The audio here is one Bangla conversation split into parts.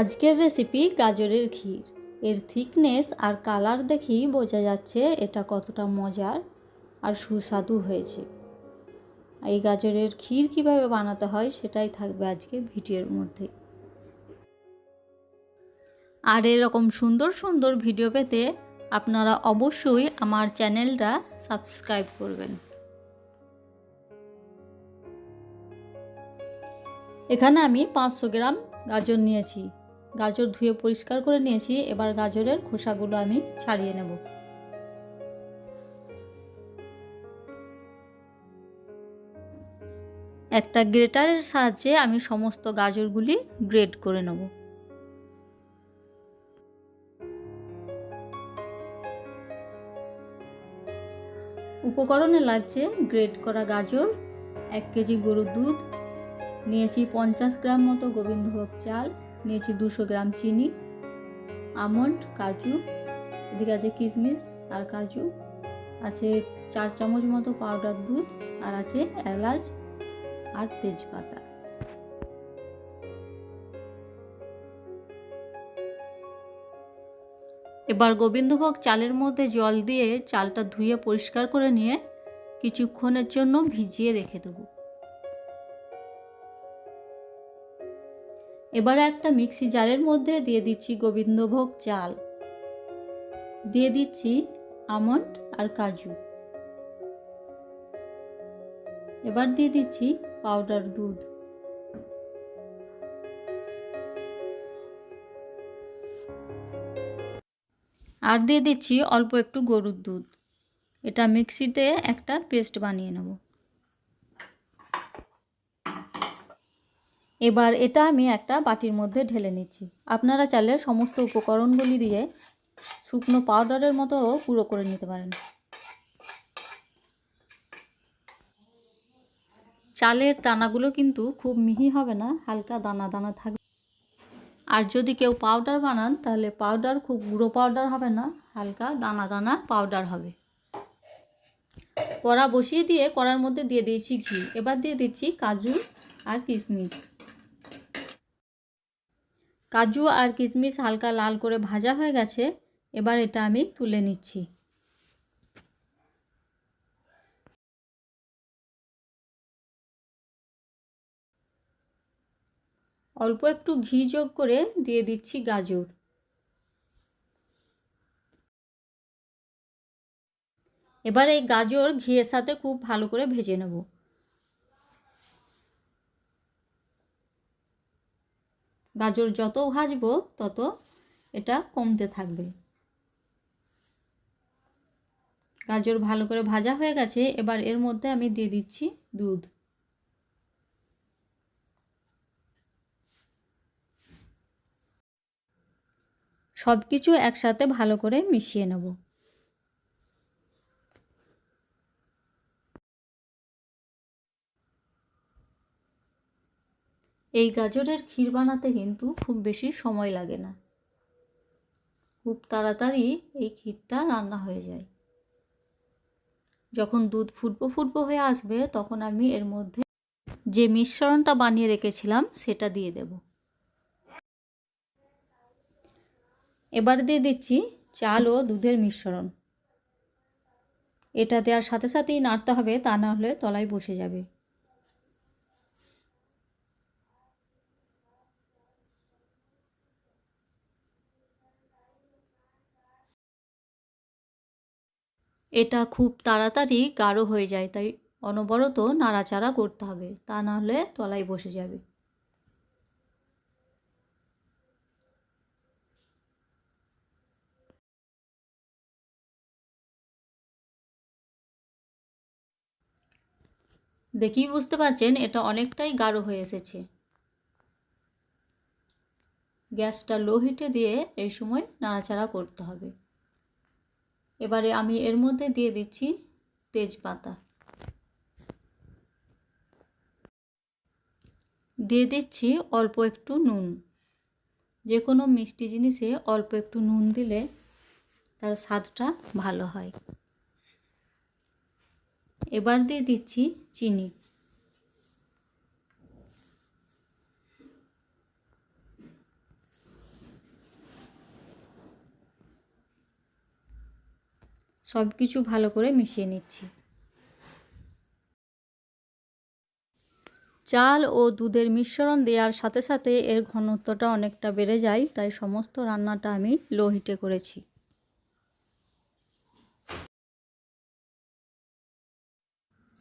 আজকের রেসিপি গাজরের ক্ষীর। এর থিকনেস আর কালার দেখেই বোঝা যাচ্ছে এটা কতটা মজার আর সুস্বাদু হয়েছে। এই গাজরের ক্ষীর কিভাবে বানাতে হয় সেটাই থাকবে আজকে ভিডিওর মধ্যে। আর এরকম সুন্দর সুন্দর ভিডিও পেতে আপনারা অবশ্যই আমার চ্যানেলটা সাবস্ক্রাইব করবেন। এখানে আমি 500 গ্রাম গাজর নিয়েছি। গাজর ধুয়ে পরিষ্কার করে নিয়েছি। এবার গাজরের খোসাগুলো আমি ছাড়িয়ে নেব। একটা গ্রেটারের সাহায্যে আমি সমস্ত গাজরগুলি গ্রেট করে নেব। উপকরণে লাগছে গ্রেট করা গাজর, 1 কেজি গরুর দুধ, নিয়েছি 50 গ্রাম মতো গোবিন্দভোগ চাল, নিয়েছি 200 গ্রাম চিনি, আমন্ড, কাজু, এদিকে আছে কিশমিশ আর কাজু, আছে 4 চামচ মতো পাউডার দুধ, আর আছে এলাচ আর তেজপাতা। এবার গোবিন্দভোগ চালের মধ্যে জল দিয়ে চালটা ধুয়ে পরিষ্কার করে নিয়ে কিছুক্ষণের জন্য ভিজিয়ে রেখে দেব। এবার একটা মিক্সি জারের মধ্যে দিয়ে দিচ্ছি গোবিন্দভোগ চাল, দিয়ে দিচ্ছি আমন্ড আর কাজু, এবার দিয়ে দিচ্ছি পাউডার দুধ, আর দিয়ে দিচ্ছি অল্প একটু গরুর দুধ। এটা মিক্সিতে একটা পেস্ট বানিয়ে নেব। এবার এটা আমি একটা বাটির মধ্যে ঢেলে নিচ্ছি। আপনারা চাইলে সমস্ত উপকরণগুলি দিয়ে শুকনো পাউডারের মতো গুঁড়ো করে নিতে পারেন। চালের দানাগুলো কিন্তু খুব মিহি হবে না, হালকা দানা দানা থাকবে। আর যদি কেউ পাউডার বানান তাহলে পাউডার খুব গুঁড়ো পাউডার হবে না, হালকা দানা দানা পাউডার হবে। কড়া বসিয়ে দিয়ে কড়ার মধ্যে দিয়ে দিয়েছি ঘি। এবার দিয়ে দিচ্ছি কাজু আর কিশমিশ। কাজু আর কিশমিশ হালকা লাল করে ভাজা হয়ে গেছে। এবার এটা আমি তুলে নিচ্ছি। অল্প একটু ঘি যোগ করে দিয়ে দিচ্ছি গাজর। এবার এই গাজর ঘিয়ের সাথে খুব ভালো করে ভেজে নেব। গাজর যত ভাজবো তত এটা কমতে থাকবে। গাজর ভালো করে ভাজা হয়ে গেছে। এবার এর মধ্যে আমি দিয়ে দিচ্ছি দুধ। সব কিছু একসাথে ভালো করে মিশিয়ে নেব। এই গাজরের ক্ষীর বানাতে কিন্তু খুব বেশি সময় লাগে না, খুব তাড়াতাড়ি এই ক্ষীরটা রান্না হয়ে যায়। যখন দুধ ফুটবো ফুটবো হয়ে আসবে তখন আমি এর মধ্যে যে মিশ্রণটা বানিয়ে রেখেছিলাম সেটা দিয়ে দেব। এবার দিয়ে দিচ্ছি চাল ও দুধের মিশ্রণ। এটা দেওয়ার সাথে সাথেই নাড়তে হবে, তা না হলে তলায় বসে যাবে। এটা খুব তাড়াতাড়ি গাঢ় হয়ে যায়, তাই অনবরত নাড়াচাড়া করতে হবে, তা না হলে তলায় বসে যাবে। দেখেই বুঝতে পারছেন এটা অনেকটাই গাঢ় হয়ে এসেছে। গ্যাসটা লো হিটে দিয়ে এই সময় নাড়াচাড়া করতে হবে। এবারে আমি এর মধ্যে দিয়ে দিচ্ছি তেজপাতা, দিয়ে দিচ্ছি অল্প একটু নুন। যে কোনো মিষ্টি জিনিসে অল্প একটু নুন দিলে তার স্বাদটা ভালো হয়। এবার দিয়ে দিচ্ছি চিনি। সব কিছু ভালো করে মিশিয়ে নিচ্ছি। চাল ও দুধের মিশ্রণ দেওয়ার সাথে সাথে এর ঘনত্বটা অনেকটা বেড়ে যায়, তাই সমস্ত রান্নাটা আমি লো হিটে করেছি।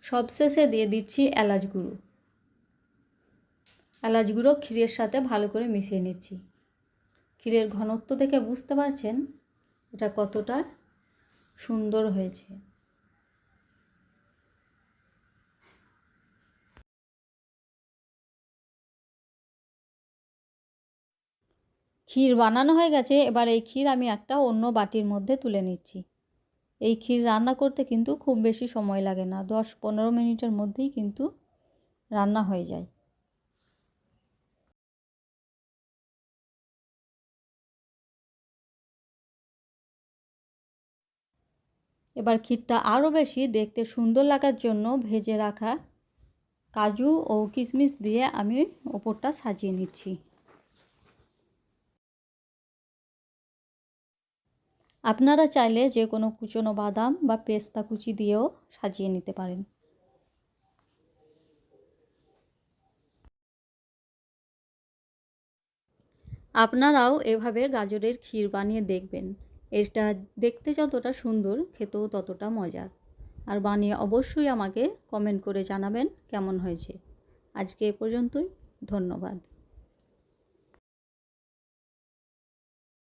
সবশেষে দিয়ে দিচ্ছি এলাচ গুঁড়ো। এলাচ গুঁড়ো ক্ষীরের সাথে ভালো করে মিশিয়ে নিচ্ছি। ক্ষীরের ঘনত্ব দেখে বুঝতে পারছেন এটা কতটা সুন্দর হয়েছে। ক্ষীর বানানো হয়ে গেছে। এবার এই ক্ষীর আমি একটা অন্য বাটির মধ্যে তুলে নিচ্ছি। এই ক্ষীর রান্না করতে কিন্তু খুব বেশি সময় লাগে না, 10-15 মিনিটের মধ্যেই কিন্তু রান্না হয়ে যায়। এবার ক্ষীরটা আরও বেশি দেখতে সুন্দর লাগার জন্য ভেজে রাখা কাজু ও কিশমিশ দিয়ে আমি ওপরটা সাজিয়ে নিচ্ছি। আপনারা চাইলে যে কোনো কুচনো বাদাম বা পেস্তা কুচি দিয়েও সাজিয়ে নিতে পারেন। আপনারাও এভাবে গাজরের ক্ষীর বানিয়ে দেখবেন। এটা দেখতে যতটা সুন্দর, খেতেও ততটা মজার। আর বানিয়ে অবশ্যই আমাকে কমেন্ট করে জানাবেন কেমন হয়েছে। আজকে এ পর্যন্তই। ধন্যবাদ।